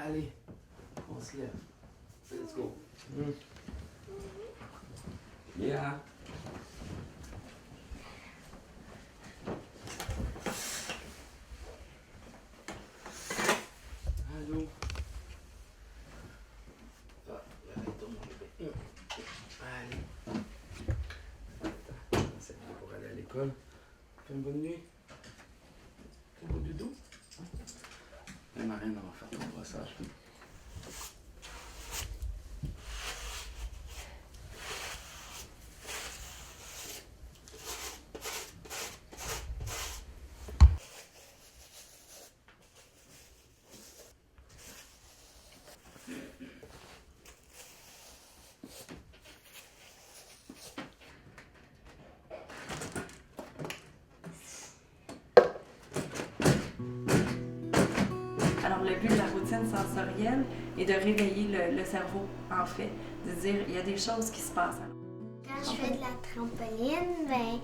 Allez, on se lève. Let's go. Yeah. Allô. Ah, arrête-toi, mon bébé. Allez. Attends, c'est bien pour aller à l'école. Fais une bonne nuit. Fais un beau dodo. Mais Marianne, on va faire ton brossage. Alors, le but de la routine sensorielle est de réveiller le cerveau, en fait, de dire il y a des choses qui se passent. Quand je fais de la trampoline, ben,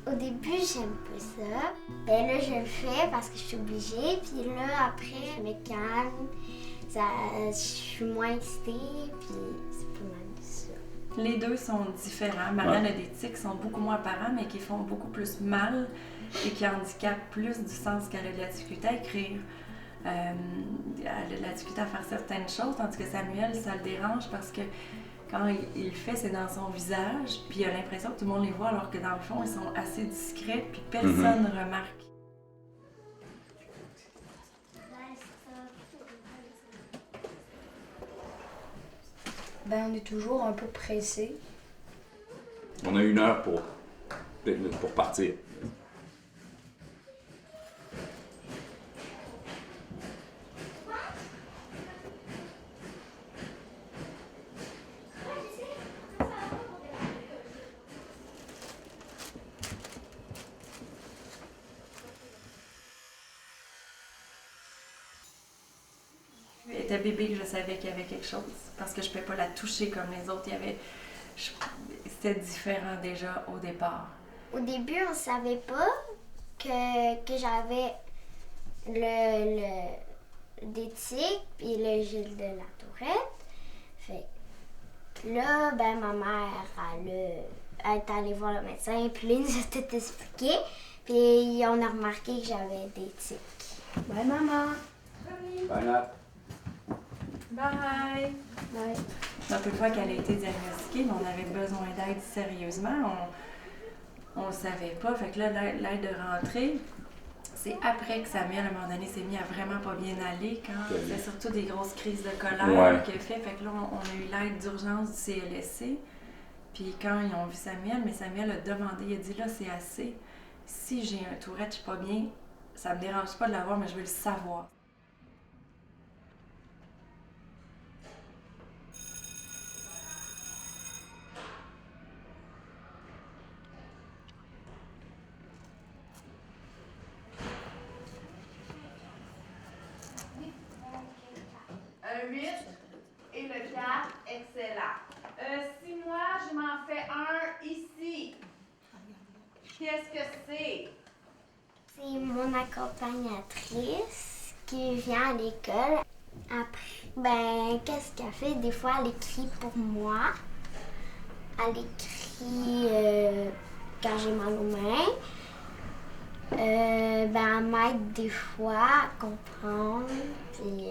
au début, j'aime pas ça. Ben là, je le fais parce que je suis obligée. Puis là, après, je me calme. Je suis moins excitée. Puis c'est pas mal ça. Les deux sont différents. Marianne a des tics qui sont beaucoup moins apparents, mais qui font beaucoup plus mal et qui handicapent plus du sens qu'elle a de la difficulté à écrire. Elle a de la difficulté à faire certaines choses, tandis que Samuel, ça le dérange parce que quand il le fait, c'est dans son visage, puis il a l'impression que tout le monde les voit, alors que dans le fond, ils sont assez discrets, puis personne ne remarque. Ben, on est toujours un peu pressé. On a 1 heure pour partir. Elle était bébé que je savais qu'il y avait quelque chose, parce que je ne pouvais pas la toucher comme les autres. C'était différent déjà au départ. Au début, on savait pas que j'avais des tics puis le gel de la tourette. Fait que là, ben, ma mère, elle est allée voir le médecin, puis là, il nous a tout expliqué. Puis on a remarqué que j'avais des tics. Bye, maman. Bye, Nat. Bye! Bye. C'est un peu le fois qu'elle a été diagnostiquée, mais on avait besoin d'aide sérieusement. On le savait pas. Fait que là, l'aide de rentrée, c'est après que Samuel, à un moment donné, s'est mis à vraiment pas bien aller, quand c'était surtout des grosses crises de colère qu'il a fait. Fait que là, on a eu l'aide d'urgence du CLSC. Puis quand ils ont vu Samuel, mais Samuel a demandé, il a dit là, c'est assez. Si j'ai un Tourette, je suis pas bien, ça me dérange pas de l'avoir, mais je veux le savoir. Un 8 et le 4, excellent. Si moi, je m'en fais un ici, qu'est-ce que c'est? C'est mon accompagnatrice qui vient à l'école. Après, ben, qu'est-ce qu'elle fait? Des fois, elle écrit pour moi. Elle écrit quand j'ai mal aux mains. Ben, elle m'aide des fois à comprendre. Puis,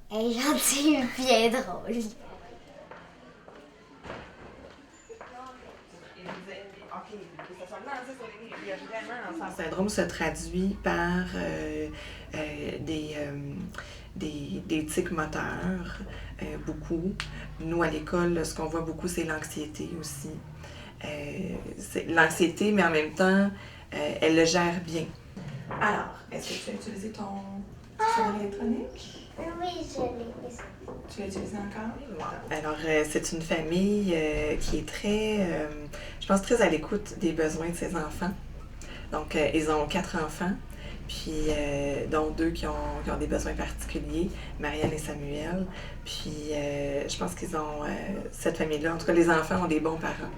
elle est gentille et bien drôle. Le syndrome se traduit par des tics moteurs, beaucoup. Nous, à l'école, ce qu'on voit beaucoup, c'est l'anxiété aussi. C'est l'anxiété, mais en même temps, elle le gère bien. Alors, est-ce que tu as utilisé ton système électronique? Oui, je l'ai. Tu l'as utilisé encore? Alors, c'est une famille qui est très, je pense, très à l'écoute des besoins de ses enfants. Donc, ils ont 4 enfants, puis dont 2 qui ont des besoins particuliers, Marianne et Samuel. Puis, je pense qu'ils ont, cette famille-là, en tout cas, les enfants ont des bons parents.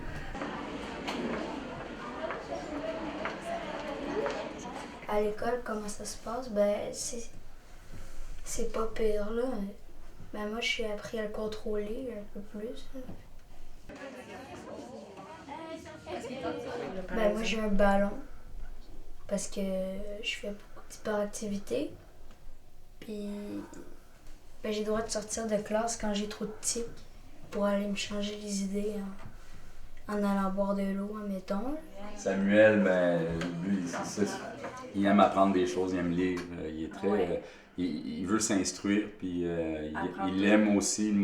À l'école, comment ça se passe? Ben, C'est pas pire, là. Ben moi, je suis appris à le contrôler un peu plus. Ben moi, j'ai un ballon. Parce que je fais beaucoup d'hyperactivité. Puis, ben, j'ai le droit de sortir de classe quand j'ai trop de tics pour aller me changer les idées en allant boire de l'eau, admettons. Samuel, ben, lui, il aime apprendre des choses, il aime lire. Il est très. Ouais. Il veut s'instruire, puis Apprendre. il aime aussi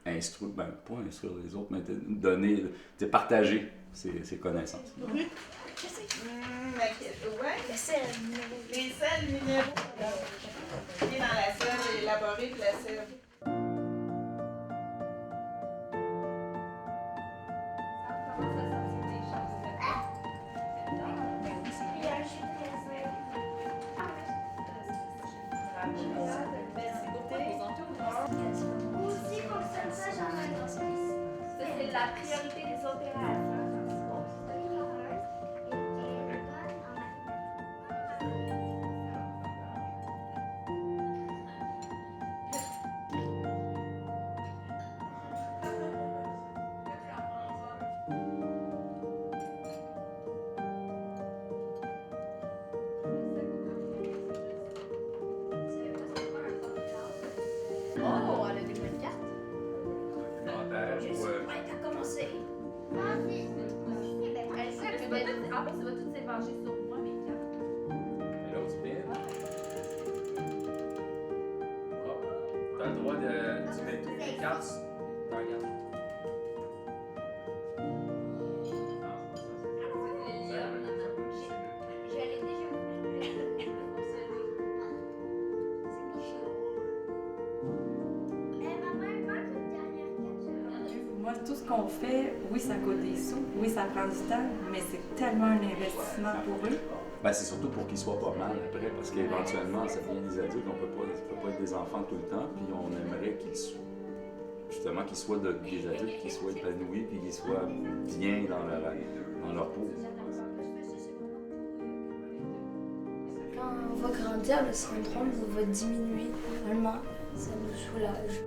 instruire, ben, pas instruire les autres, mais donner, partager ses connaissances. Ouais. Les sels minéraux. Qui est dans la sève, élaborée de la sève. Aussi, pour ça, j'en ai dans ce C'est la priorité des opérations. Oh, elle a des bonnes cartes. Ouais. T'as commencé. Elle sait que en plus, ça va tout s'évanger sur moi, mes cartes. Et l'autre spin. T'as le droit de. Tu mets tes cartes. T'en regardes. J'allais déjà Moi, tout ce qu'on fait, oui, ça coûte des sous, oui, ça prend du temps, mais c'est tellement un investissement pour eux. Ben, c'est surtout pour qu'ils soient pas mal après, parce qu'éventuellement, ça devient des adultes, on peut pas être des enfants tout le temps, puis on aimerait qu'ils soient, justement, qu'ils soient des adultes, qu'ils soient épanouis, puis qu'ils soient bien dans leur peau. Quand on va grandir, le syndrome va diminuer. Vraiment, ça nous soulage.